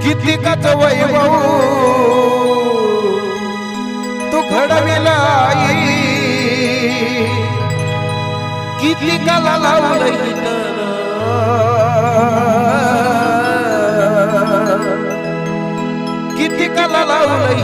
कितीकच वैभव तू घडविला आई, कितीकाला लावलंय कितीकाला लावलंय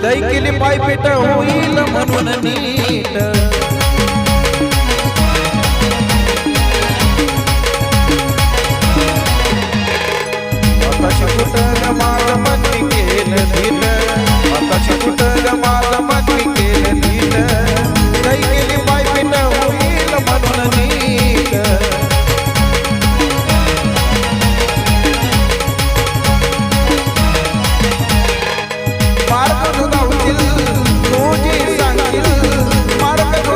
लई केली पायपेट होईल म्हणून नीट आताशी कुठं माझ मती केलं नीट आताशी कुठं माझ मती केलं नीट लई केली पायपेट होईल म्हणून नीट मार्ग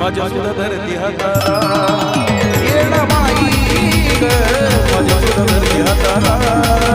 माझ्या सुद्धा धरती हाताला येणा माई ग माझ्या सुद्धा धरती हाताला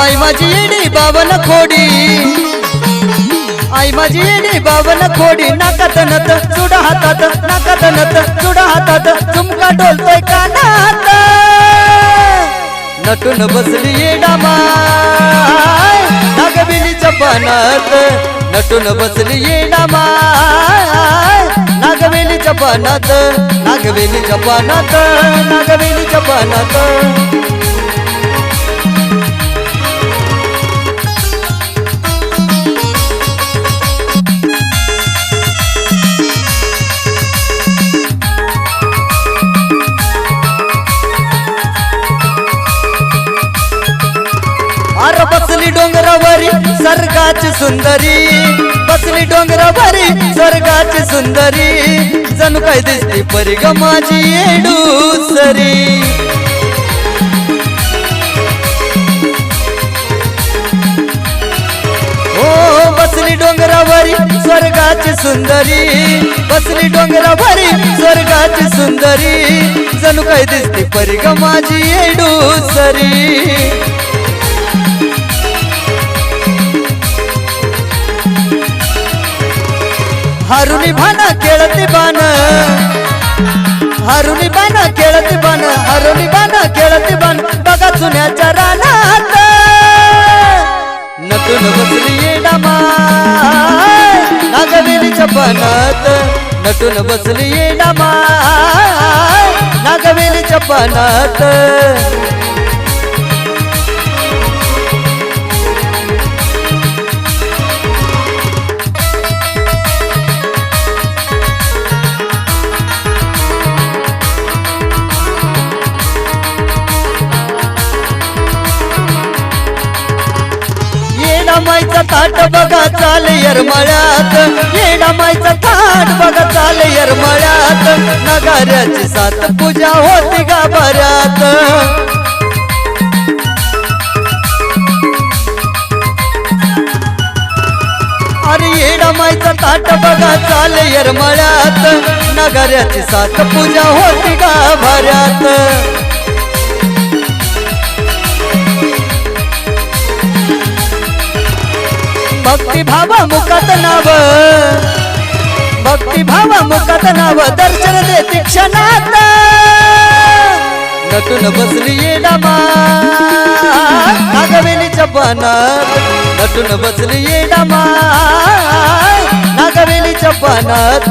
आई माझी येडी बावन खोडी आई माझी येडी बावन खोडी नाकात नत चुडा हातात नाकात नत चुडा हातात झुमका डोलतोय कानात नटून बसली येडा माय नागवेलीच्या पानात नटून बसली येडा माय नागवेलीच्या पानात नागवेलीच्या पानात नागवेलीच्या पानात बसली डोंगरावरी स्वर्गाची सुंदरी बसली डोंगरावरी स्वर्गाची सुंदरी जणू काय दिसती परी ग माझी येडूसरी हो बसली डोंगरावरी स्वर्गाची सुंदरी बसली डोंगरावरी स्वर्गाची सुंदरी जणू काय दिसती परी ग माझी येडूसरी हरुणी भाना खेळती बाण हरुणी बाना खेळती बाण हरुणी बाना खेळती बाण बघा चुन्याच्या रानात नटून बसली येडा माय नागवेलीच्या पानात नटून बसली येडा माय नागवेलीच्या पानात माईचा थाट बघा चाले यरमळ्यात येडा माईचा थाट बघा चाले यरमळ्यात नगाऱ्याची सात पूजा होती गाभाऱ्यात अरे येडा माईचा थाट बघा चाले यरमळ्यात नगाऱ्याची सात पूजा होती गाभाऱ्यात भक्ती भावा मुखात नाव भक्ती भावा मुखात नाव दर्शन देते क्षणात नटून बसली येडा माय नागवेलीच्या पानात नटून बसली येडा माय नागवेलीच्या पानात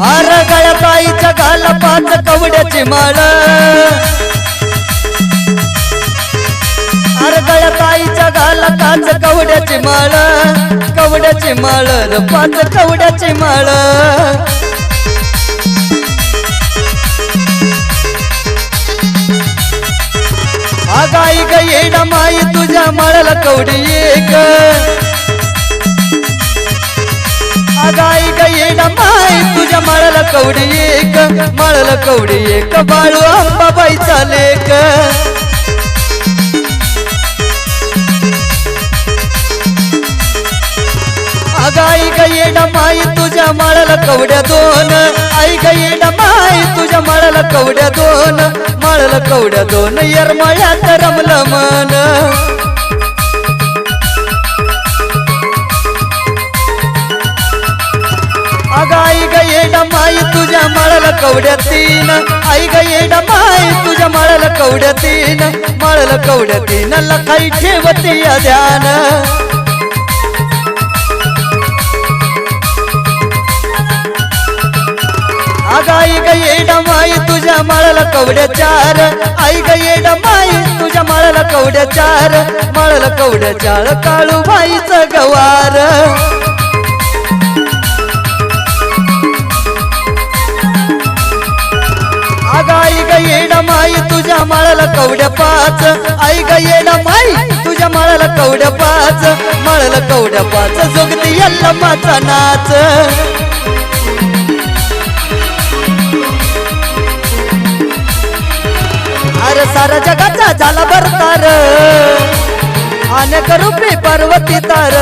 आर गळ्यात आईच्या घाला पाच कवड्याची माळ अरे गळ्यात आईच्या घाला पाच कवड्याची माळ कवड्याची माळ र पाच कवड्याची माळ अग आई ग येडा माई तुझ्या माळाला कवडी एक अगाई ग येडा माई तुझ्या माळाला कवडी एक माळाला कवडी एक बाळू अंबाबाईचा लेक अगाई ग येडा माई तुझ्या माळाला कवड्या दोन आई ग येडा माई तुझ्या माळाला कवड्या दोन माळाला कवड्या दोन यरमाळ्यात रमलं मन आई ग येडा माई तुझ्या माळाला कवड्या तीन आई ग येडा माई तुझ्या माळाला कवड्या तीन माळाला कवड्या तीन लखाई ठेवती या ध्यान आई ग येडा माई तुझ्या माळाला कवड्या चार आई ग येडा माई तुझ्या माळाला कवड्या चार माळाला कवड्या चार काळू बाईचं गवार माळाला कवड्या पाच आई ग येडा माई तुझ्या माळाला कवड्या पाच माळाला कवड्या पाच जोगती यल्लमाचा नाच अरे सारा जगाचा झाला बरतार अनेक रूपी पार्वती तार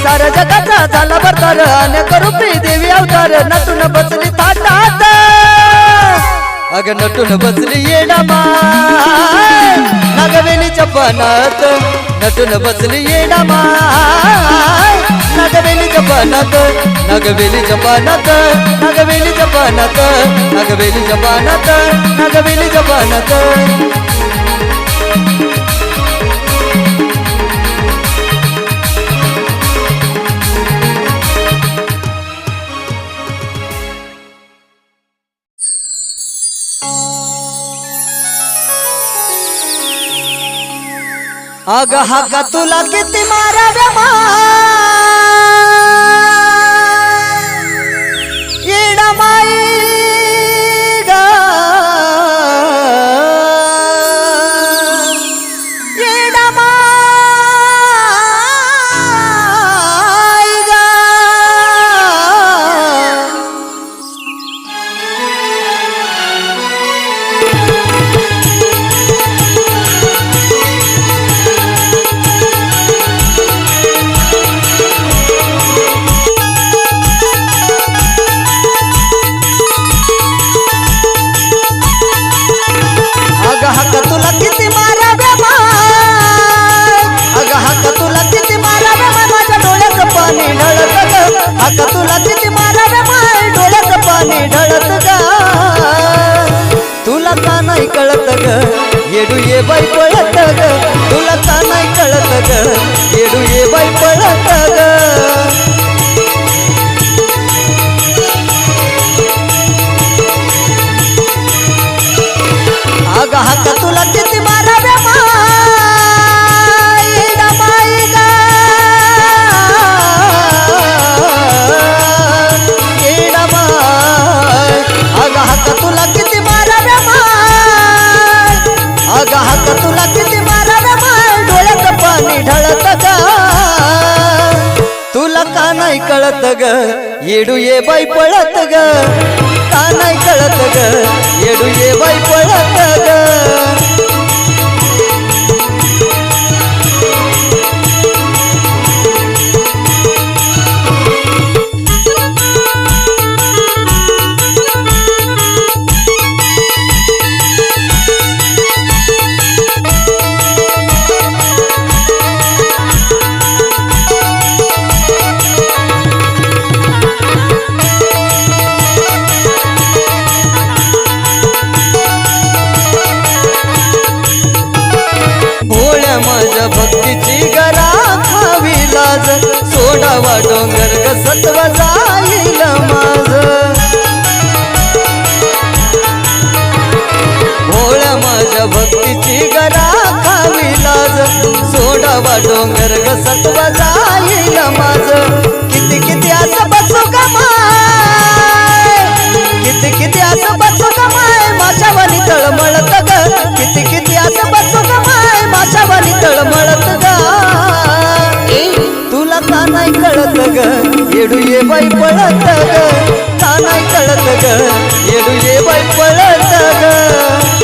सारा जगाचा झाला बरतार अनेक रूपी देवी अवतार नटून बसली ताटात अग नटून बसली येडा माय नागवेलीच्या बनात नटून बसली येडा माय नागवेलीच्या बनात नागवेलीच्या बनात नागवेलीच्या बनात नागवेलीच्या बनात नागवेलीच्या बनात अग हाका तुला किती माराव्या येडा माई ग येडा माई ग तुला किती माराव्या माय अग हाक तुला किती माराव्या माय माझ्या डोळ्याचं पाणी ढळत ग हाक तुला किती माराव्या माय डोळ्याचं पाणी ढळत ग तुला का नाही कळत ग येडू ये बाई पळत ग तुला का नाही कळत ग येडू ये बाई पळत ग अग हाक तुला किती माराव्या माय येडा माई ग येडा माय अग हाक तुला किती माराव्या माय अग हाक तुला किती माराव्या माय डोळ्याचं पाणी ढळत ग तुला का नाही कळत ग येडू ये बाई पळत ग का नाही कळत ग येडू ये बाई पळत ग माझ्या भक्तीची गरा खावी लाज सोडावा डोंगर ग सत्व जाईल माझ भोळ्या माझ्या भक्तीची गरा खावी लाज सोडावा डोंगर ग सत्व जाईल माझ किती किती असं बसू ग माय किती किती असं बसू ग माय माझ्या वाणी तळमळत ग किती किती असं बसू ग माय माझ्या वाणी तळमळत ग तुला का नाही कळत ग येडू ये बाई पळत ग का नाही कळत ग येडू ये बाई पळत ग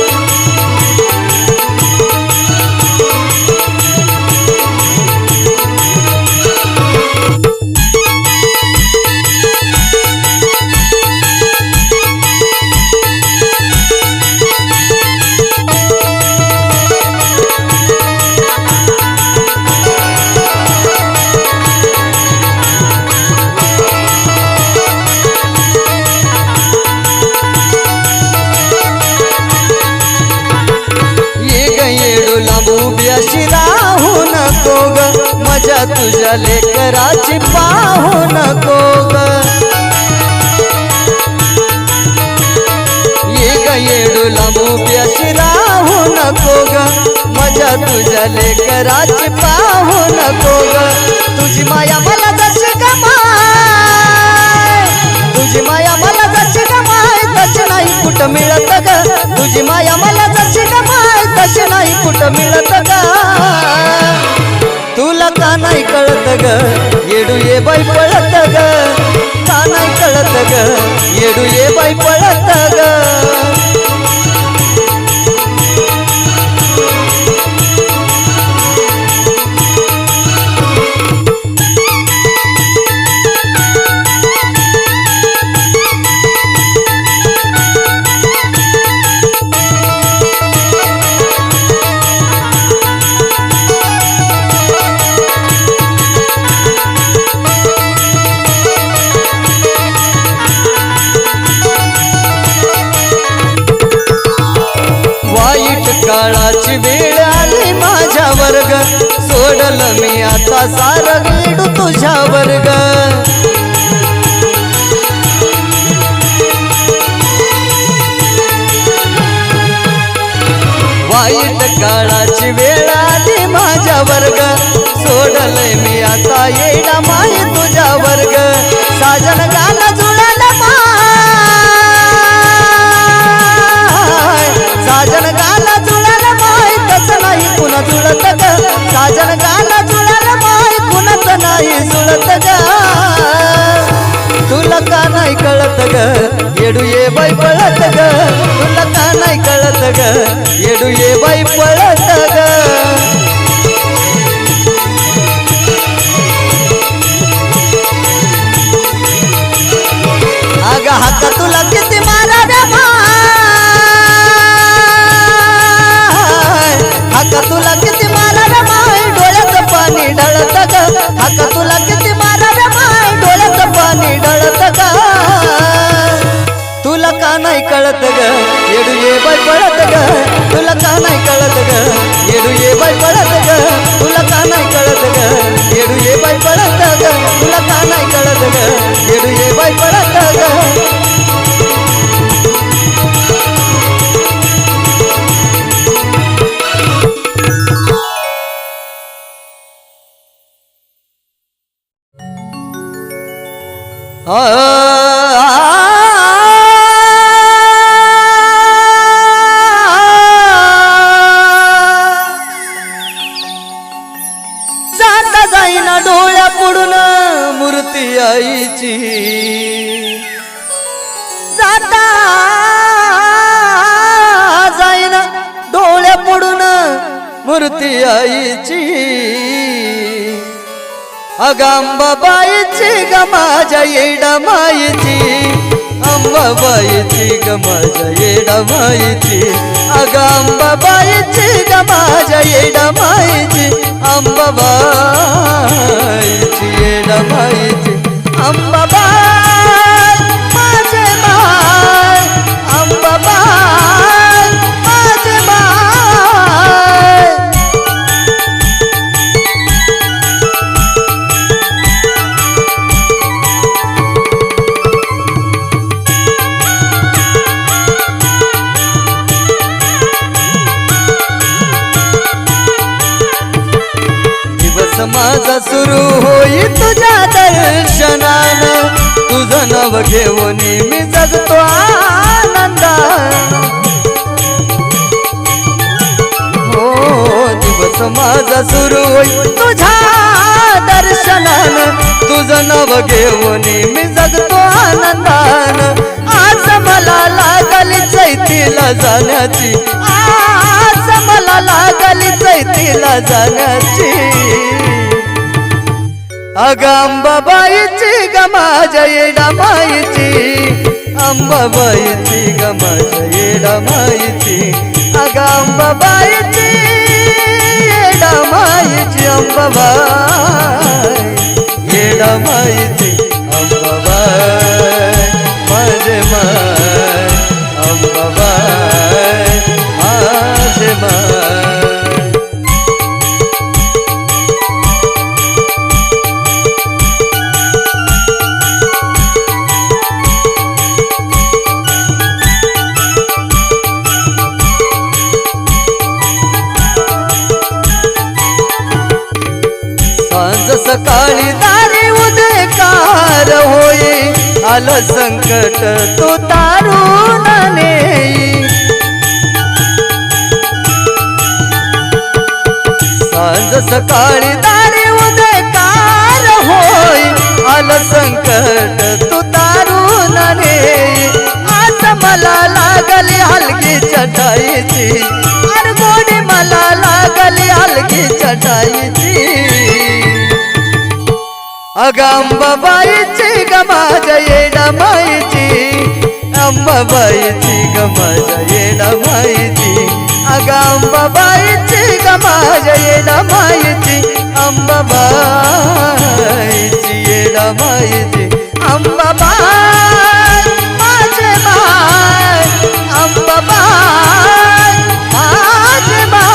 उभ्याशी राहू नको ग मजा तुझ्या लेकराची पाहू नको ग ये ग येडू लांब उभ्याशी राहू नको ग मजा तुझ्या लेकराची पाहू नको ग तुझी माया मला जशी गमाय तुझी माया मला जशी गमाय तशी नाही कुठं मिळत ग तुझी माया मला जशी मिळत ग तुला का नाही कळत ग येडू ये बाई पळत ग का नाही कळत ग येडू ये बाई पळत ग काळाची वेळ आली माझ्या वर्ग सोडलं मी आता सार वेडू तुझ्या वर्ग वाईट काळाची वेळ आली माझ्या वर्ग सोडलंय मी आता येडा माही तुझ्या वर्ग साजन गाणं जुळलं माय साजन गाणं जुळलं माय तस नाही कुणा जुळत ग साजन गाणं जुळलं माय कुणाच नाही जुळत ग तुला का नाही कळत ग येडू ये बाई पळत ग तुला का नाही कळत ग येडू ये बाई पळत ग अग हात तुला किती माराव्या माय हात तुला किती माराव्या माय डोळ्याचं पाणी ढळत ग हात तुला किती माराव्या माय डोळ्याचं पाणी ढळत ग तुला का नाही कळत ग येडू ये बाई पळत ग तुला का नाही कळत ग येडू ये बाई पळत ग तुला का नाही कळत ग येडू ये बाई पळत ग तुला का नाही कळत ग येडू ये बाई पळत ग जाता जाईना डोळ्या पुढून मूर्ती आईची जाता जाईना डोळ्या पुढून मूर्ती आईची अगांबाबाईची ग माझ्या येडा माईची अंबाबाईची ग माझ्या येडा माईची अगांबाबाईची ग माझ्या येडा माईची अंबाबाईची येडा माईची अंबाबाई माझे माय अंबाबाई माझे माय माझा सुरू होई तुझ्या दर्शनानं तुझं नाव घेऊन मी जगतो आनंदानं हो दिवस माझा सुरू होई तुझ्या दर्शनानं तुझं नाव घेऊन मी जगतो आनंदानं आज मला लागली चैतीला जाण्याची आज मला लागली चैतीला जाण्याची अंबाबाईची ग माझ्या येडा माईची अंबाबाईची ग माझ्या येडा माईची अंबाबाईची येडा माईची अंबाबाई येडा माईची अंबाबाई माझे माय अंबाबाई माझे माय सकाळी दारी उदयकार होई आलं संकट तो तारून नेई सकाळी दारी उदयकार होय आलं संकट तू तारून नेई आज मला लागली हलकी चटाईची अरे गोडी मला लागली हलकी चटाईची अगं अंबाबाईची ग माझ्या येडामाईची अंबाबाईची ग माझ्या येडामाईची अगं अंबाबाईची ग माझ्या येडामाईची अंबाबाईची येडामाईची अंबाबाई माझे बाई अंबाबाई माझे बाई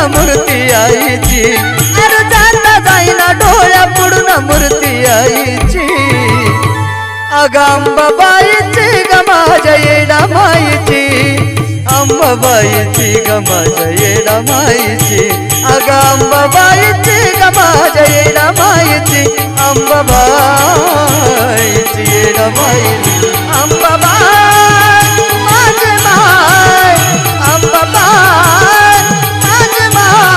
मूर्ती आईची अरे जाता जाईना डोळ्या पुढून मूर्ती आईची अगं अंबाबाईची ग माझ्या येडामाईची अंबाबाईची ग माझ्या येडामाईची अगं अंबाबाईची ग माझ्या येडामाईची अंबाबाईची येडामाईची अंबाबाई माझे माय अंबाबाई माझे माय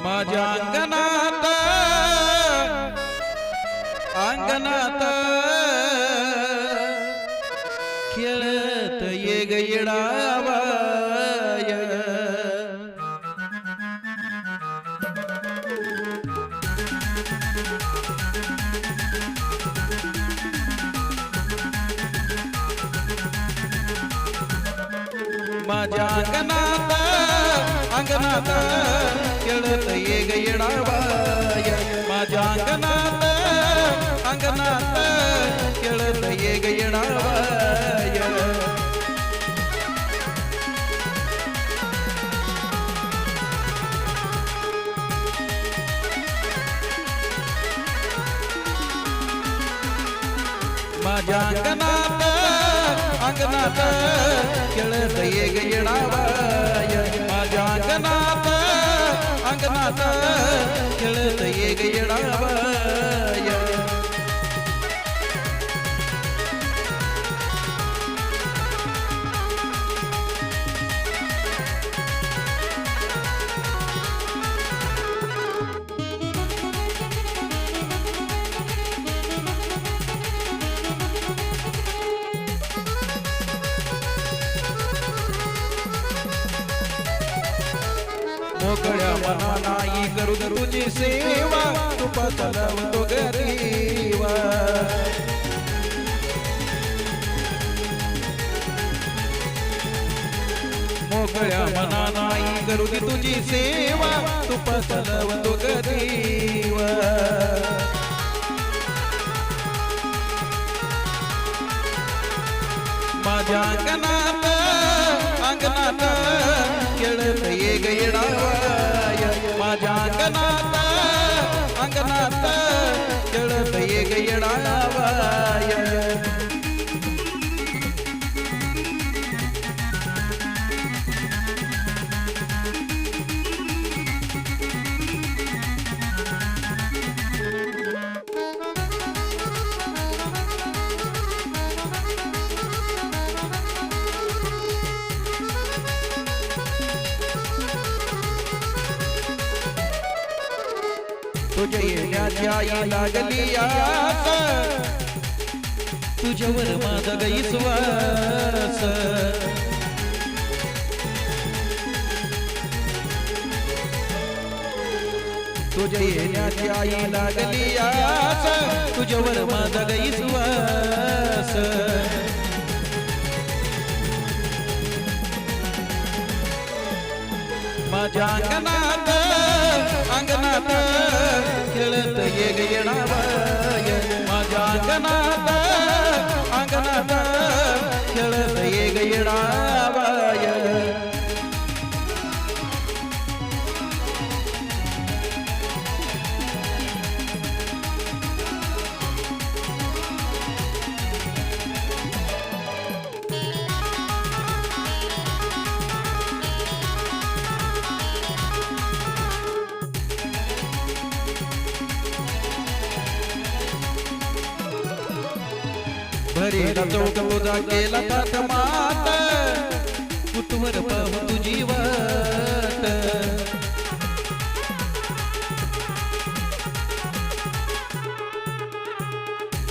माझ्या अंगणात अंगणात खेळत ये ग येडाबाय माझ्या अंगणात अंगणात खेळत ये ग येडाबाय माझ्या अंगणात अंगणात खेळत ये ग येडाबाय माझ्या अंगणात अंगणात खेळत ये ग येडाबाय माझ्या अंगणात अंगणात खेळत ये ग येडाबाय मोकळ्या मनानाई करू तुझी सेवा तुपा चालवतो ग देवा मोकळ्या मनानाई करू तुझी सेवा तुपा चालवतो ग देवा माझ्या अंगणात अंगणात खेळत ये ग येडाबाय माझ्या अंगणात अंगणात खेळत ये ग येडाबाय तुझ्या येण्याची आई लागली आस तुझ्यावर माझा गैसवास तुझ्या येण्याची आई लागली आस तुझ्यावर माझा गैसवास माझ्या अंगणात अंगणात खेळत ये ग येणाबाय माझ्या अंगणात अंगणात खेळत ये ग येणाबाय भरीला चौक तुझा केला तात मात कुतवर पाहू तुझी वाट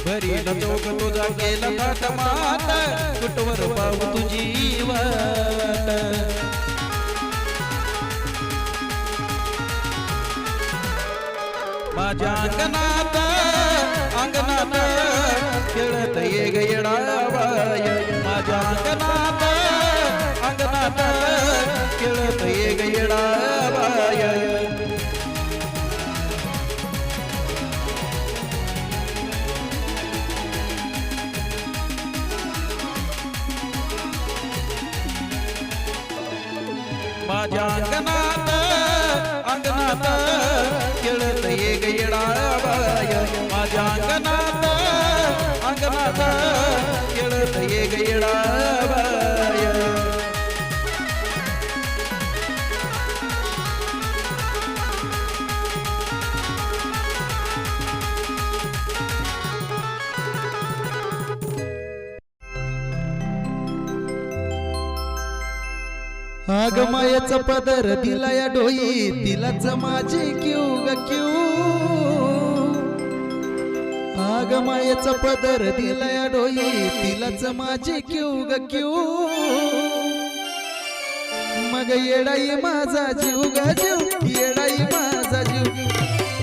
भरीला चौक तुझा केला तात मात कुतवर पाहू तुझी वाट माझ्या अंगणात अंगणात खेळत ये ग येणाबाय माझ्या अंगणात अंगणात खेळत ये ग येणाबाय माझ्या अंगणात अंगणात खेळत ये ग येणाबाय माझ्या अंगणात अंगणात खेळत ये ग येणाबाय आग मायेचा पदर दिला या डोई तिलाच माझी क्यू ग क्यू आग मायेचा पदर दिला या डोई तिलाच माझी क्यू ग क्यू मग येडाई माझा जीव ग जीव येडाई माझा जीव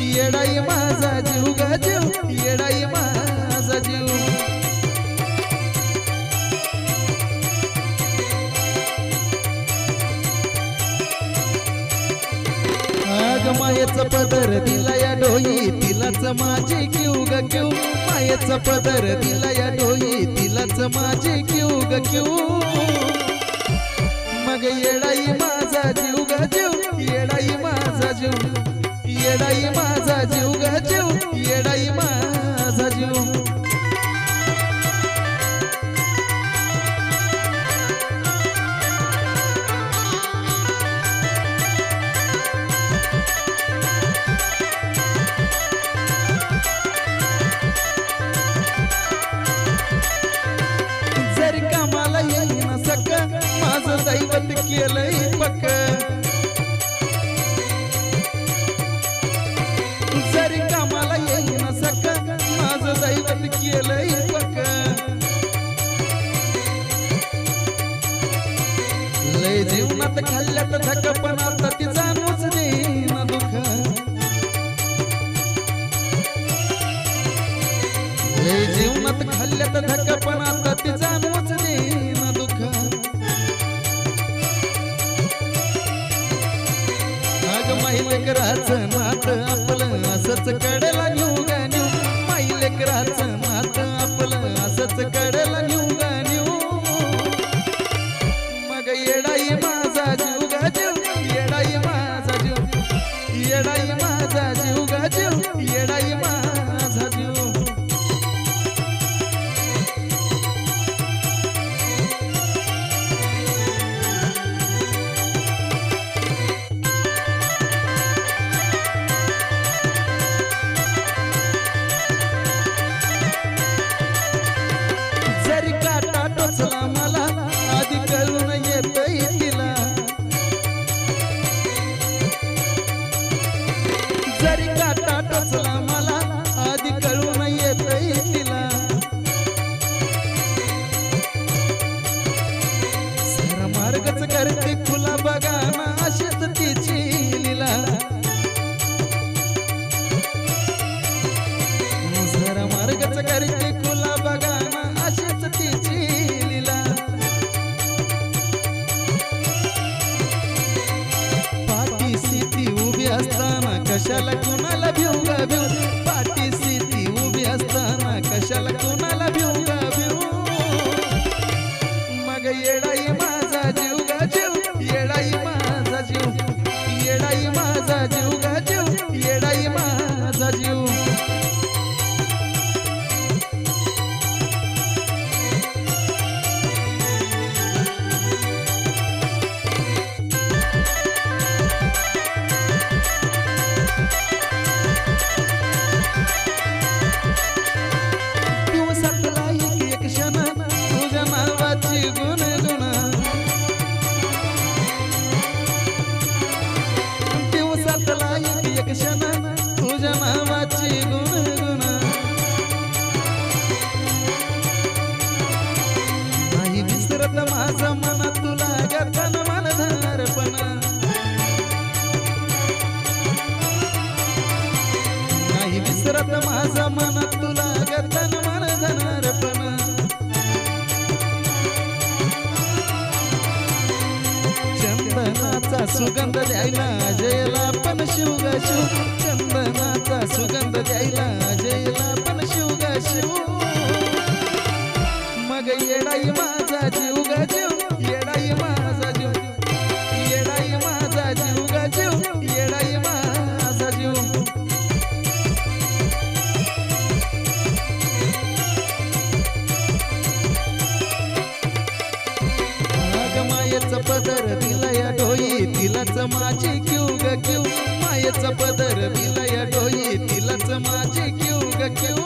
येडाई माझा जीव ग जीव येडाई माझा जीव आग मायेचा पदर दिला या डोई तिलाच माझी क्यू ग क्यू मायेचा पदर दिला या डोई तिलाच माझी क्यू ग क्यू मग येडाई माझा जीव ग जीव येडाई माझा जीव येडाई माझा जीव ग जीव येडाई माझा जीव माझं दैवत केलंय पक्क जरी कामाला येईन सक माझं दैवत केलंय पक्क लय जीवनात खाल्ल्यात धक पण आता ती जाणूच देईन दुःख लय जीवनात खाल्ल्यात धक पण आता ती जाणूच देईन दुःख लेकराचं नात आपलं असंच कडेला नेऊ ग नेऊ माई लेकराचं नात आपलं असंच कडेला नेऊ ग नेऊ मग येडाई माझा जीव ग जीव येडाई माझा जीव येडाई माझा जीव ग जीव येडाई माझा जीव मला आधी कळून येतंय तिला जरी काटा टोचला मला विसरत माझं मन तुला ग तन मन धनार्पण चंदनाचा सुगंध द्यायला जयला पण शिवगा शिव चंदनाचा सुगंध द्यायला जयला पण शिवगा शिव मग येडाई माझा जीव गा जीव येडाई माझा जीव येडाई माझा जीव गा जीव येडाई माझा जीव मायेचा पदर दिला या डोई तिलाच माझी क्यू ग क्यू मायेचा पदर दिला या डोई तिलाच माझी क्यू ग क्यू